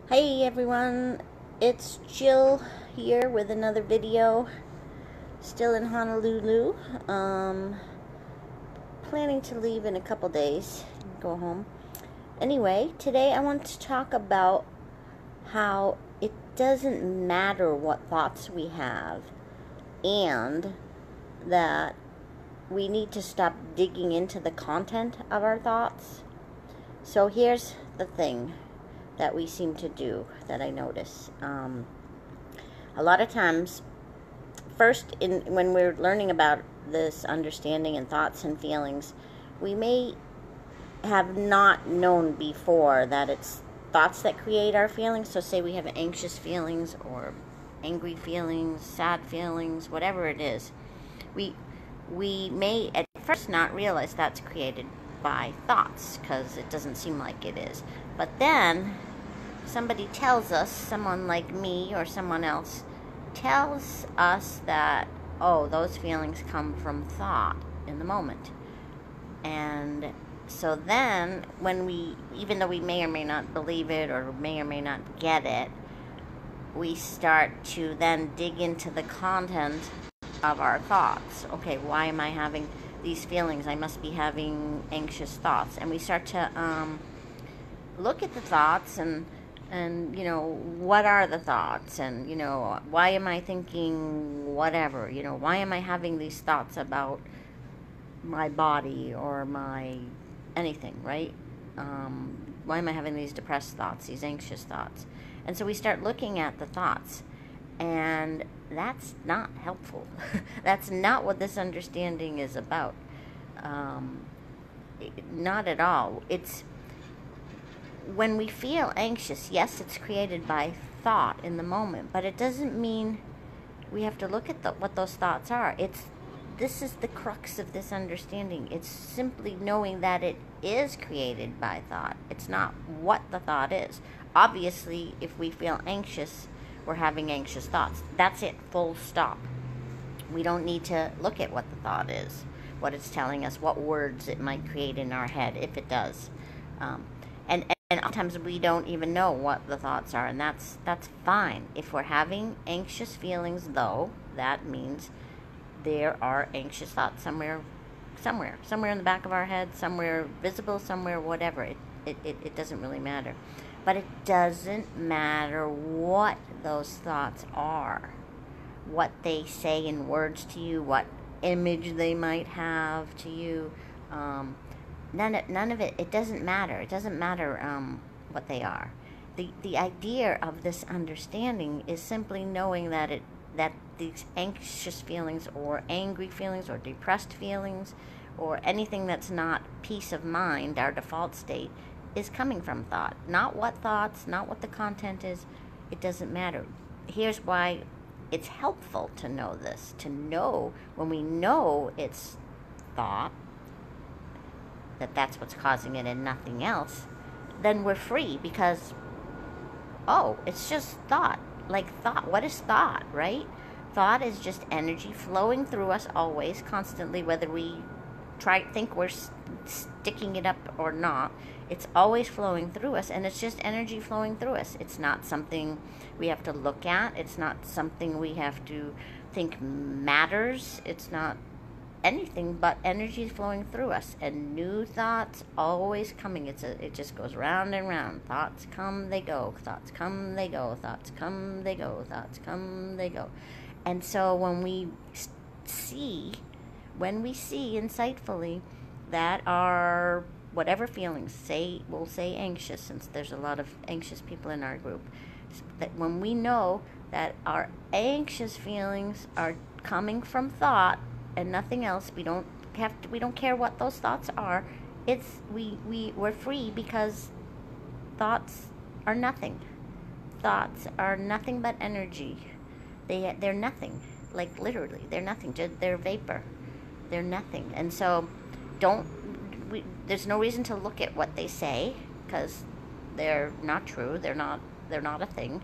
Hey everyone, it's Jill here with another video. Still in Honolulu. Planning to leave in a couple days. Go home. Anyway, today I want to talk about how it doesn't matter what thoughts we have, and that we need to stop digging into the content of our thoughts. So here's the thing that we seem to do that I notice. A lot of times, when we're learning about this understanding and thoughts and feelings, we may have not known before that it's thoughts that create our feelings. So say we have anxious feelings or angry feelings, sad feelings, whatever it is. We may at first not realize that's created by thoughts because it doesn't seem like it is. But then somebody tells us, someone like me or someone else tells us that, oh, those feelings come from thought in the moment. And so then even though we may or may not believe it or may or may not get it, we start to then dig into the content of our thoughts. Okay, why am I having these feelings? I must be having anxious thoughts. And we start to look at the thoughts and what are the thoughts, and why am I thinking whatever, why am I having these thoughts about my body or my anything, right? Why am I having these depressed thoughts, these anxious thoughts? And so we start looking at the thoughts, and that's not helpful. That's not what this understanding is about. Not at all. It's when we feel anxious, yes, it's created by thought in the moment, but it doesn't mean we have to look at what those thoughts are. This is the crux of this understanding. It's simply knowing that it is created by thought. It's not what the thought is. Obviously, if we feel anxious, we're having anxious thoughts. That's it, full stop. We don't need to look at what the thought is, what it's telling us, what words it might create in our head, if it does. And oftentimes we don't even know what the thoughts are, and that's fine. If we're having anxious feelings, though, that means there are anxious thoughts somewhere in the back of our head, somewhere visible, somewhere, whatever. It doesn't really matter. But it doesn't matter what those thoughts are, what they say in words to you, what image they might have to you. None of it. It doesn't matter. It doesn't matter what they are. The idea of this understanding is simply knowing that these anxious feelings or angry feelings or depressed feelings or anything that's not peace of mind, our default state, is coming from thought. Not what thoughts, not what the content is. It doesn't matter. Here's why it's helpful to know this. To know when we know it's thought, that's what's causing it and nothing else, then we're free because, oh, it's just thought. Like thought. What is thought, right? Thought is just energy flowing through us always, constantly, whether we think we're sticking it up or not. It's always flowing through us, and it's just energy flowing through us. It's not something we have to look at. It's not something we have to think matters. It's not anything but energy flowing through us, and new thoughts always coming. It just goes round and round. Thoughts come, they go. Thoughts come, they go. Thoughts come, they go. Thoughts come, they go. And so when we see insightfully that our whatever feelings, we'll say anxious, since there's a lot of anxious people in our group, that when we know that our anxious feelings are coming from thought and nothing else, we don't care what those thoughts are. We're free because thoughts are nothing. Thoughts are nothing but energy. They're nothing. Like literally, they're nothing. They're vapor. They're nothing. And so there's no reason to look at what they say because they're not true. They're not a thing.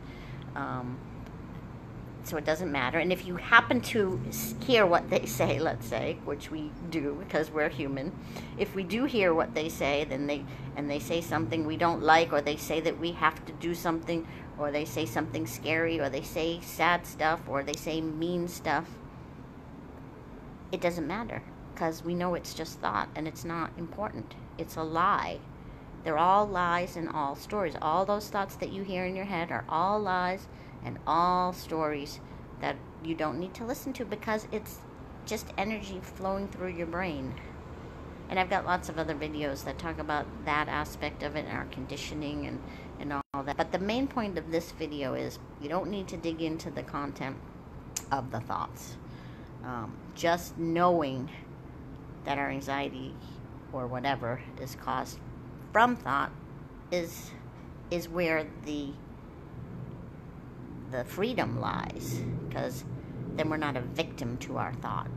so it doesn't matter. And if you happen to hear what they say, let's say, which we do because we're human, if we do hear what they say, then they say something we don't like, or they say that we have to do something, or they say something scary, or they say sad stuff, or they say mean stuff, it doesn't matter, because we know it's just thought and it's not important. It's a lie. They're all lies and all stories. All those thoughts that you hear in your head are all lies and all stories that you don't need to listen to, because it's just energy flowing through your brain. And I've got lots of other videos that talk about that aspect of it and our conditioning and all that. But the main point of this video is you don't need to dig into the content of the thoughts. Just knowing that our anxiety or whatever is caused from thought is where the freedom lies, because then we're not a victim to our thought,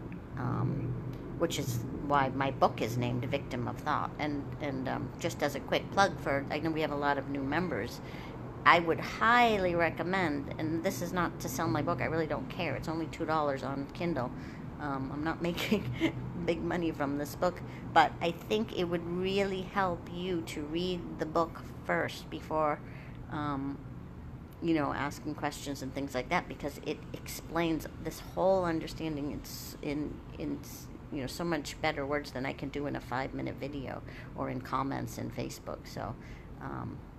which is why my book is named Victim of Thought. And just as a quick plug for, I know we have a lot of new members, I would highly recommend, and this is not to sell my book, I really don't care, it's only $2 on Kindle. I'm not making big money from this book, but I think it would really help you to read the book first before asking questions and things like that, because it explains this whole understanding. It's in so much better words than I can do in a 5-minute video or in comments in Facebook. So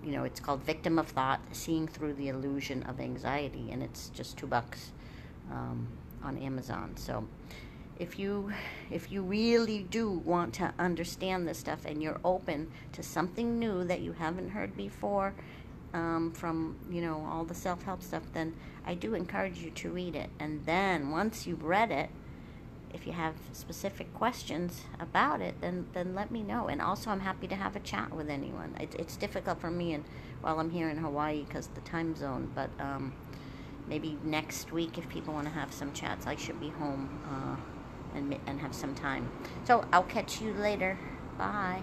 it's called Victim of Thought: Seeing Through the Illusion of Anxiety, and it's just $2 on Amazon. So if you really do want to understand this stuff and you're open to something new that you haven't heard before, from all the self-help stuff, then I do encourage you to read it. And then once you've read it, if you have specific questions about it, then let me know. And also, I'm happy to have a chat with anyone. It's difficult for me while I'm here in Hawaii because of the time zone, but maybe next week, if people want to have some chats, I should be home and have some time. So I'll catch you later. Bye.